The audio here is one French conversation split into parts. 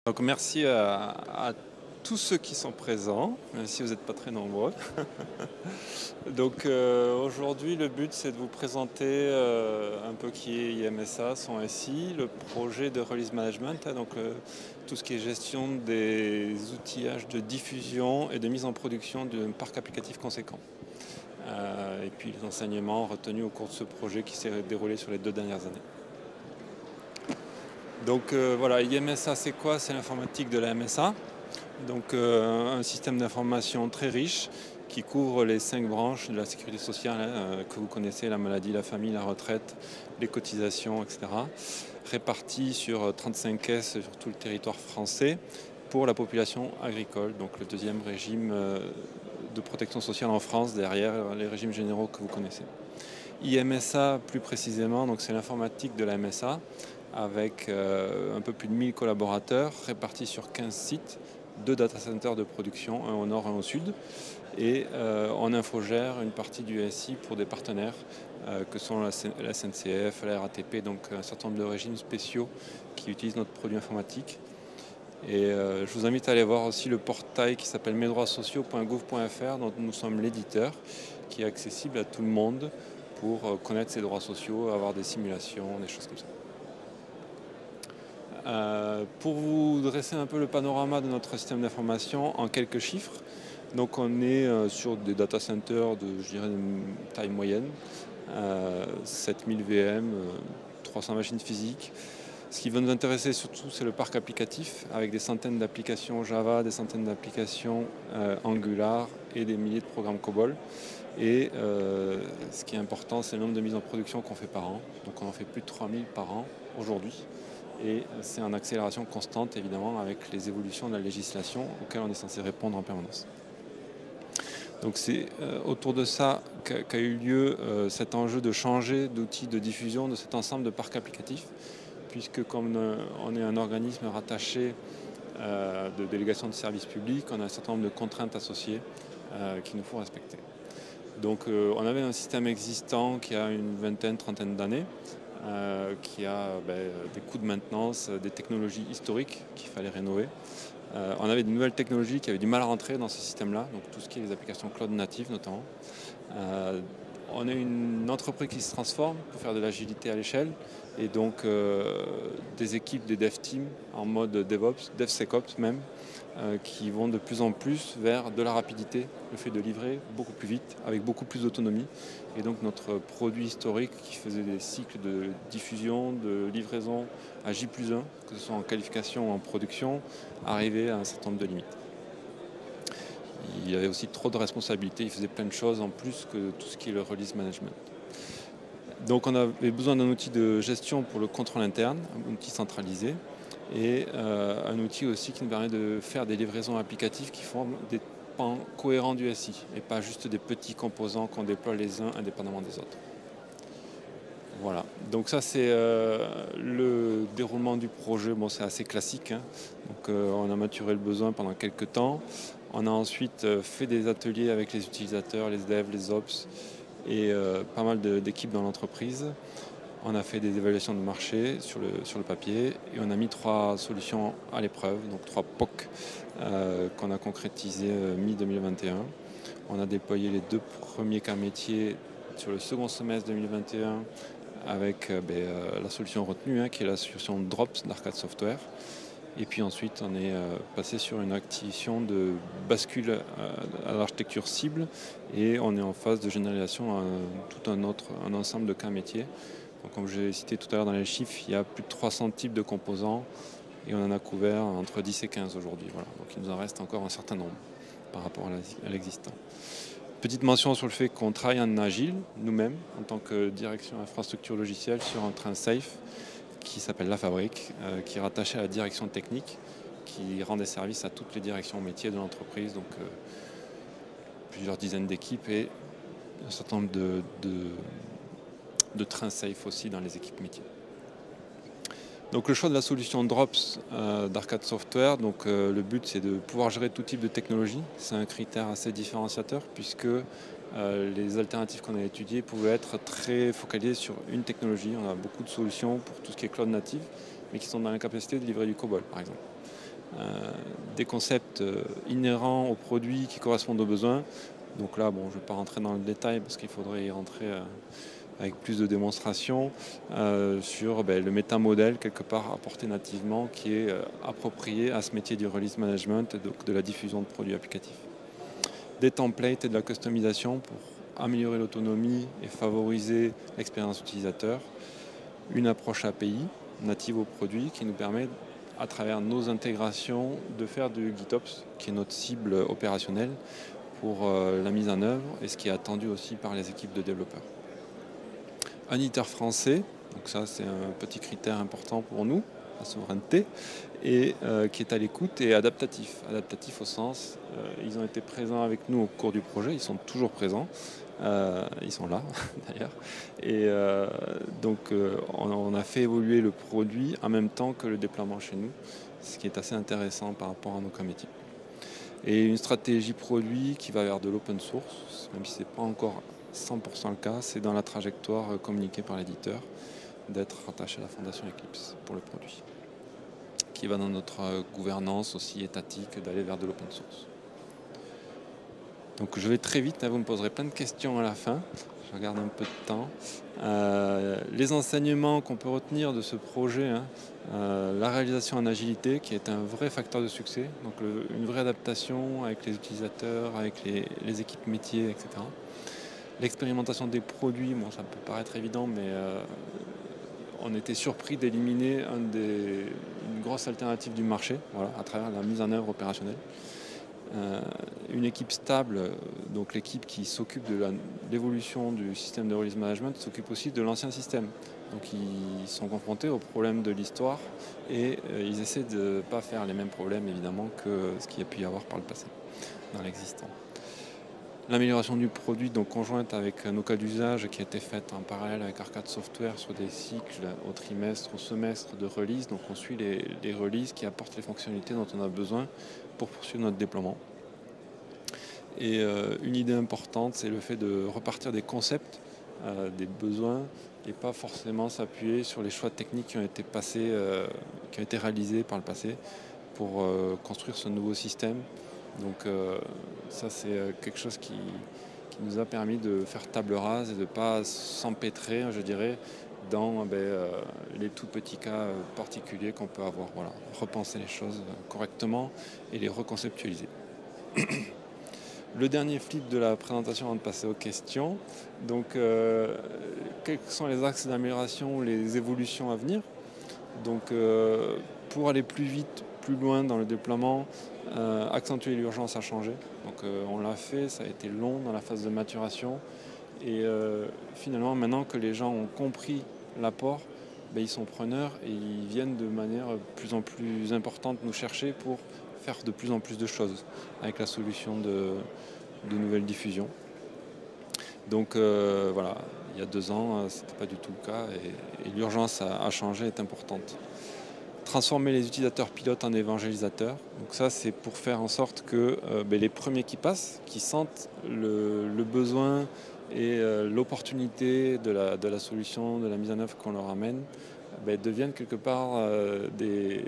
Donc merci à tous ceux qui sont présents, même si vous n'êtes pas très nombreux. Donc aujourd'hui le but c'est de vous présenter un peu qui est IMSA, son SI, le projet de release management, donc tout ce qui est gestion des outillages de diffusion et de mise en production d'un parc applicatif conséquent. Et puis les enseignements retenus au cours de ce projet qui s'est déroulé sur les 2 dernières années. Donc voilà, IMSA c'est quoi? C'est l'informatique de la MSA. Donc un système d'information très riche qui couvre les 5 branches de la sécurité sociale que vous connaissez, la maladie, la famille, la retraite, les cotisations, etc. Répartis sur 35 caisses sur tout le territoire français pour la population agricole, donc le deuxième régime de protection sociale en France derrière les régimes généraux que vous connaissez. IMSA plus précisément, donc c'est l'informatique de la MSA avec un peu plus de 1000 collaborateurs répartis sur 15 sites, 2 data centers de production, un au nord et un au sud. Et on infogère une partie du SI pour des partenaires que sont la SNCF, la RATP, donc un certain nombre de régimes spéciaux qui utilisent notre produit informatique. Et je vous invite à aller voir aussi le portail qui s'appelle mesdroitssociaux.gouv.fr dont nous sommes l'éditeur, qui est accessible à tout le monde pour connaître ses droits sociaux, avoir des simulations, des choses comme ça. Pour vous dresser un peu le panorama de notre système d'information en quelques chiffres, donc on est sur des data centers de, je dirais, une taille moyenne, 7000 VM, 300 machines physiques. Ce qui va nous intéresser surtout, c'est le parc applicatif, avec des centaines d'applications Java, des centaines d'applications Angular et des milliers de programmes COBOL. Et ce qui est important, c'est le nombre de mises en production qu'on fait par an. Donc on en fait plus de 3000 par an aujourd'hui. Et c'est en accélération constante, évidemment, avec les évolutions de la législation auxquelles on est censé répondre en permanence. Donc c'est autour de ça qu'a eu lieu cet enjeu de changer d'outil de diffusion de cet ensemble de parcs applicatifs, puisque comme on est un organisme rattaché de délégation de services publics, on a un certain nombre de contraintes associées qu'il nous faut respecter. Donc on avait un système existant qui a une vingtaine, trentaine d'années, qui a des coûts de maintenance, des technologies historiques qu'il fallait rénover. On avait de nouvelles technologies qui avaient du mal à rentrer dans ce système-là, donc tout ce qui est les applications cloud natives notamment. On est une entreprise qui se transforme pour faire de l'agilité à l'échelle et donc des équipes, des dev teams en mode DevOps, DevSecOps même, qui vont de plus en plus vers de la rapidité, le fait de livrer beaucoup plus vite, avec beaucoup plus d'autonomie. Et donc notre produit historique qui faisait des cycles de diffusion, de livraison à J+1, que ce soit en qualification ou en production, arrivait à un certain nombre de limites. Il avait aussi trop de responsabilités, il faisait plein de choses en plus que tout ce qui est le release management. Donc on avait besoin d'un outil de gestion pour le contrôle interne, un outil centralisé, et un outil aussi qui nous permet de faire des livraisons applicatives qui forment des pans cohérents du SI, et pas juste des petits composants qu'on déploie les uns indépendamment des autres. Voilà, donc ça c'est le déroulement du projet. Bon, c'est assez classique, hein. Donc on a maturé le besoin pendant quelques temps. On a ensuite fait des ateliers avec les utilisateurs, les devs, les ops et pas mal d'équipes dans l'entreprise. On a fait des évaluations de marché sur le papier et on a mis 3 solutions à l'épreuve, donc 3 POC qu'on a concrétisées mi-2021. On a déployé les 2 premiers cas métiers sur le second semestre 2021 avec la solution retenue, qui est la solution Drops d'Arcade Software. Et puis ensuite, on est passé sur une activation de bascule à l'architecture cible et on est en phase de généralisation à tout un ensemble de cas métiers. Donc, comme j'ai cité tout à l'heure dans les chiffres, il y a plus de 300 types de composants et on en a couvert entre 10 et 15 aujourd'hui. Voilà. Donc il nous en reste encore un certain nombre par rapport à l'existant. Petite mention sur le fait qu'on travaille en agile, nous-mêmes, en tant que direction infrastructure logicielle, sur un train safe qui s'appelle La Fabrique, qui est rattaché à la direction technique, qui rend des services à toutes les directions métiers de l'entreprise, donc plusieurs dizaines d'équipes et un certain nombre de trains safe aussi dans les équipes métiers. Donc le choix de la solution Drops d'Arcade Software, donc le but c'est de pouvoir gérer tout type de technologie. C'est un critère assez différenciateur puisque les alternatives qu'on a étudiées pouvaient être très focalisées sur une technologie. On a beaucoup de solutions pour tout ce qui est cloud native, mais qui sont dans l'incapacité de livrer du COBOL par exemple. des concepts inhérents au produit qui correspondent aux besoins. Donc là, bon, je ne vais pas rentrer dans le détail parce qu'il faudrait y rentrer avec plus de démonstration sur le métamodèle quelque part apporté nativement qui est approprié à ce métier du release management et donc de la diffusion de produits applicatifs. Des templates et de la customisation pour améliorer l'autonomie et favoriser l'expérience utilisateur. Une approche API native au produit qui nous permet à travers nos intégrations de faire du GitOps qui est notre cible opérationnelle pour la mise en œuvre et ce qui est attendu aussi par les équipes de développeurs. Un éditeur français, donc ça c'est un petit critère important pour nous, la souveraineté, et qui est à l'écoute et adaptatif. Adaptatif au sens, ils ont été présents avec nous au cours du projet, ils sont toujours présents, ils sont là d'ailleurs, et donc on a fait évoluer le produit en même temps que le déploiement chez nous, ce qui est assez intéressant par rapport à nos cas métiers. Et une stratégie produit qui va vers de l'open source, même si ce n'est pas encore 100% le cas, c'est dans la trajectoire communiquée par l'éditeur d'être rattaché à la fondation Eclipse pour le produit, qui va dans notre gouvernance aussi étatique d'aller vers de l'open source. Donc je vais très vite, vous me poserez plein de questions à la fin, je regarde un peu de temps. Les enseignements qu'on peut retenir de ce projet, la réalisation en agilité qui est un vrai facteur de succès, donc une vraie adaptation avec les utilisateurs, avec les équipes métiers, etc. L'expérimentation des produits, bon, ça peut paraître évident, mais on était surpris d'éliminer une grosse alternative du marché, voilà, à travers la mise en œuvre opérationnelle. Une équipe stable, donc l'équipe qui s'occupe de l'évolution du système de release management, s'occupe aussi de l'ancien système. Donc ils sont confrontés aux problèmes de l'histoire et ils essaient de ne pas faire les mêmes problèmes évidemment que ce qu'il y a pu y avoir par le passé dans l'existant. L'amélioration du produit, donc conjointe avec nos cas d'usage qui a été faite en parallèle avec Arcade Software sur des cycles au trimestre, au semestre de release. Donc on suit les releases qui apportent les fonctionnalités dont on a besoin pour poursuivre notre déploiement. Et une idée importante, c'est le fait de repartir des concepts, des besoins, et pas forcément s'appuyer sur les choix techniques qui ont été passés, qui ont été réalisés par le passé pour construire ce nouveau système. Donc ça c'est quelque chose qui nous a permis de faire table rase et de ne pas s'empêtrer, je dirais, dans les tout petits cas particuliers qu'on peut avoir. Voilà, repenser les choses correctement et les reconceptualiser. Le dernier flip de la présentation avant de passer aux questions. Donc quels sont les axes d'amélioration ou les évolutions à venir? Donc pour aller plus vite, plus loin dans le déploiement, accentuer l'urgence à changer. Donc on l'a fait, ça a été long dans la phase de maturation. Et finalement, maintenant que les gens ont compris l'apport, ils sont preneurs et ils viennent de manière de plus en plus importante nous chercher pour faire de plus en plus de choses avec la solution de nouvelles diffusions. Donc voilà, il y a 2 ans, ce n'était pas du tout le cas et l'urgence à changer est importante. Transformer les utilisateurs pilotes en évangélisateurs. Donc ça, c'est pour faire en sorte que les premiers qui passent, qui sentent le besoin et l'opportunité de la solution, de la mise en œuvre qu'on leur amène, deviennent quelque part des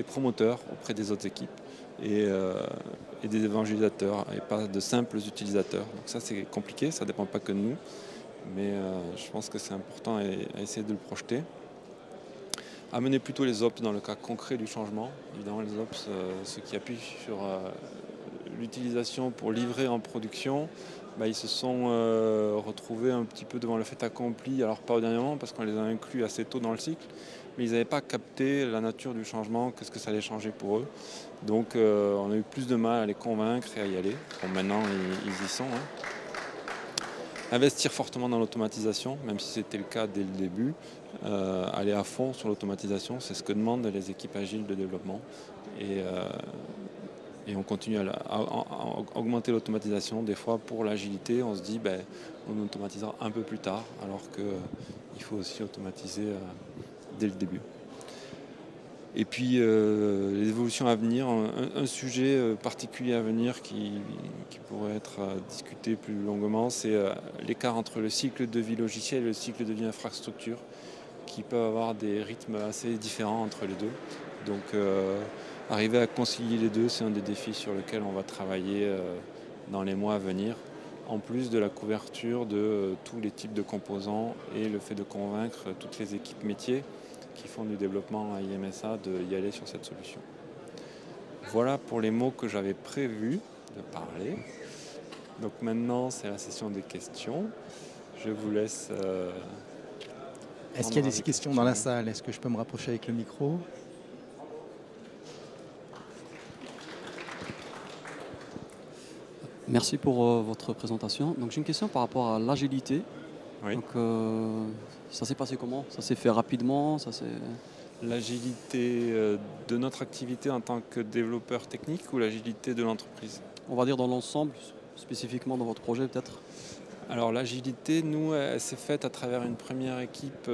promoteurs auprès des autres équipes et des évangélisateurs et pas de simples utilisateurs. Donc ça, c'est compliqué, ça ne dépend pas que de nous, mais je pense que c'est important à essayer de le projeter. Amener plutôt les ops dans le cas concret du changement. Évidemment, les ops, ceux qui appuient sur l'utilisation pour livrer en production, ils se sont retrouvés un petit peu devant le fait accompli, alors pas au dernier moment parce qu'on les a inclus assez tôt dans le cycle, mais ils n'avaient pas capté la nature du changement, qu'est-ce que ça allait changer pour eux. Donc on a eu plus de mal à les convaincre et à y aller. Bon, maintenant, ils y sont. Investir fortement dans l'automatisation, même si c'était le cas dès le début. Aller à fond sur l'automatisation, c'est ce que demandent les équipes agiles de développement. Et on continue à augmenter l'automatisation. Des fois, pour l'agilité, on se dit on automatisera un peu plus tard, alors qu'il faut aussi automatiser dès le début. Et puis, les évolutions à venir, un sujet particulier à venir qui pourrait être discuté plus longuement, c'est l'écart entre le cycle de vie logiciel et le cycle de vie infrastructure, qui peuvent avoir des rythmes assez différents entre les deux. Donc arriver à concilier les deux, c'est un des défis sur lesquels on va travailler dans les mois à venir, en plus de la couverture de tous les types de composants et le fait de convaincre toutes les équipes métiers qui font du développement à IMSA d'y aller sur cette solution. Voilà pour les mots que j'avais prévu de parler. Donc maintenant, c'est la session des questions. Je vous laisse... Est-ce qu'il y a des questions dans la salle? Est-ce que je peux me rapprocher avec le micro? Merci pour votre présentation. Donc j'ai une question par rapport à l'agilité. Oui. Donc ça s'est passé comment? Ça s'est fait rapidement? L'agilité de notre activité en tant que développeur technique ou l'agilité de l'entreprise? On va dire dans l'ensemble, spécifiquement dans votre projet peut-être? Alors l'agilité, nous, elle s'est faite à travers une première équipe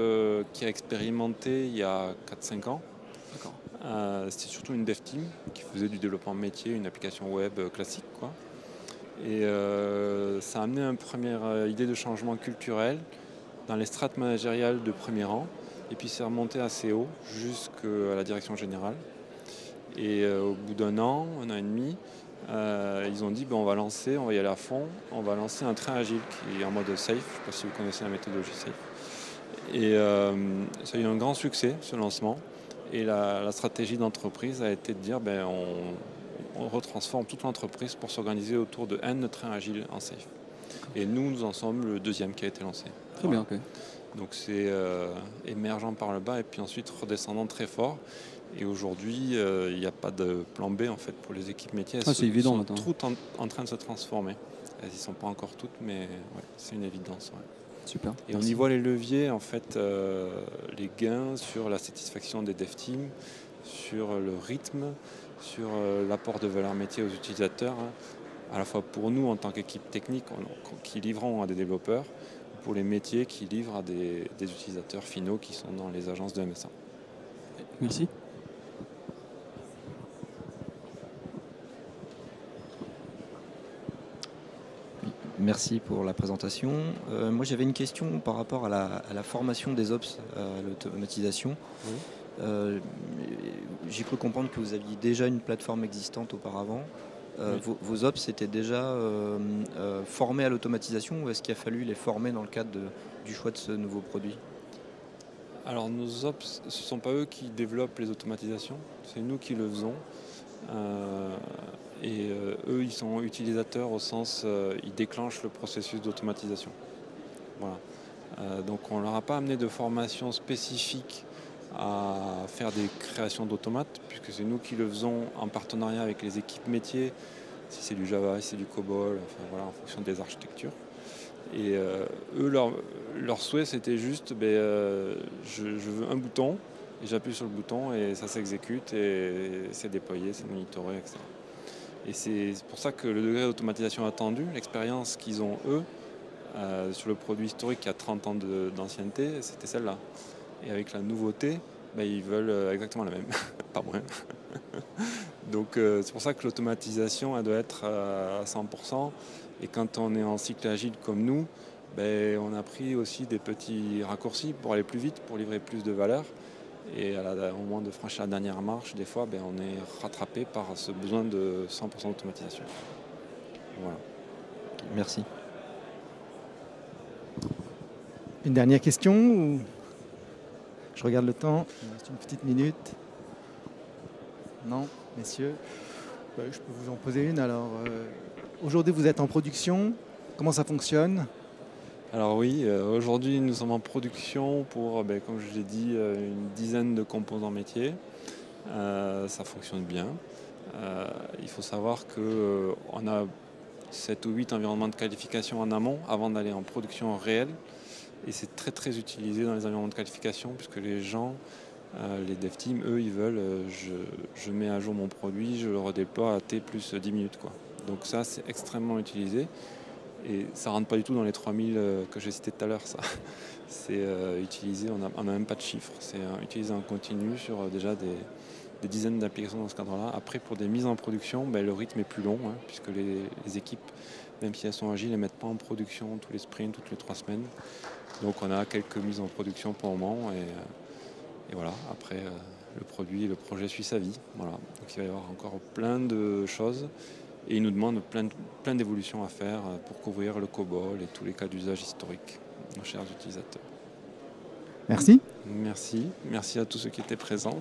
qui a expérimenté il y a 4-5 ans. D'accord. C'était surtout une dev team qui faisait du développement métier, une application web classique, quoi. Et ça a amené une première idée de changement culturel dans les strates managériales de premier rang. Et puis c'est remonté assez haut, jusqu'à la direction générale. Et au bout d'un an et demi, ils ont dit on va y aller à fond, on va lancer un train agile qui est en mode safe. Je ne sais pas si vous connaissez la méthodologie safe. Et ça a eu un grand succès, ce lancement. Et la stratégie d'entreprise a été de dire on retransforme toute l'entreprise pour s'organiser autour de N trains agiles en safe. Et nous en sommes le deuxième qui a été lancé. Très bien, ok. Donc c'est émergent par le bas et puis ensuite redescendant très fort. Et aujourd'hui, il n'y a pas de plan B en fait pour les équipes métiers. C'est évident sont maintenant. toutes en train de se transformer. Elles n'y sont pas encore toutes, mais ouais, c'est une évidence. Ouais. Super. Et on y voit les leviers, en fait, les gains sur la satisfaction des dev teams, sur le rythme, sur l'apport de valeur métier aux utilisateurs, hein, à la fois pour nous en tant qu'équipe technique qui livrons à des développeurs, pour les métiers qui livrent à des utilisateurs finaux qui sont dans les agences de MSA. Merci. Merci pour la présentation. Moi, j'avais une question par rapport à la formation des ops à l'automatisation. Oui. J'ai cru comprendre que vous aviez déjà une plateforme existante auparavant. Oui. Vos ops étaient déjà formés à l'automatisation ou est-ce qu'il a fallu les former dans le cadre du choix de ce nouveau produit? Alors nos ops, ce ne sont pas eux qui développent les automatisations, c'est nous qui le faisons. Eux, ils sont utilisateurs au sens, ils déclenchent le processus d'automatisation. Voilà. Donc on ne leur a pas amené de formation spécifique à faire des créations d'automates, puisque c'est nous qui le faisons en partenariat avec les équipes métiers, si c'est du Java, si c'est du COBOL, enfin, voilà, en fonction des architectures. Et eux, leur souhait, c'était juste, je veux un bouton, et j'appuie sur le bouton, et ça s'exécute, et c'est déployé, c'est monitoré, etc. Et c'est pour ça que le degré d'automatisation attendu, l'expérience qu'ils ont eux, sur le produit historique qui a 30 ans d'ancienneté, c'était celle-là. Et avec la nouveauté, ils veulent exactement la même, pas moins. Donc c'est pour ça que l'automatisation, elle doit être à 100%. Et quand on est en cycle agile comme nous, on a pris aussi des petits raccourcis pour aller plus vite, pour livrer plus de valeur. Et au moment de franchir la dernière marche, des fois, on est rattrapé par ce besoin de 100% d'automatisation. Voilà. Merci. Une dernière question ou... Je regarde le temps, il me reste une petite minute. Non, messieurs, je peux vous en poser une. Alors, aujourd'hui, vous êtes en production. Comment ça fonctionne? Alors oui, aujourd'hui, nous sommes en production pour, comme je l'ai dit, une dizaine de composants métiers. Ça fonctionne bien. Il faut savoir qu'on a 7 ou 8 environnements de qualification en amont avant d'aller en production réelle. Et c'est très très utilisé dans les environnements de qualification puisque les gens, les dev teams, eux, ils veulent, je mets à jour mon produit, je le redéploie à T plus 10 minutes, quoi. Donc ça, c'est extrêmement utilisé. Et ça ne rentre pas du tout dans les 3000 que j'ai cités tout à l'heure, ça. C'est utilisé, on n'a même pas de chiffres. C'est utilisé en continu sur déjà des dizaines d'applications dans ce cadre-là. Après, pour des mises en production, le rythme est plus long, hein, puisque les équipes, même si elles sont agiles, ne les mettent pas en production tous les sprints, toutes les 3 semaines. Donc on a quelques mises en production pour le moment. voilà, après, le projet suit sa vie. Voilà. Donc il va y avoir encore plein de choses. Et il nous demande plein d'évolutions à faire pour couvrir le COBOL et tous les cas d'usage historiques, nos chers utilisateurs. Merci. Merci à tous ceux qui étaient présents.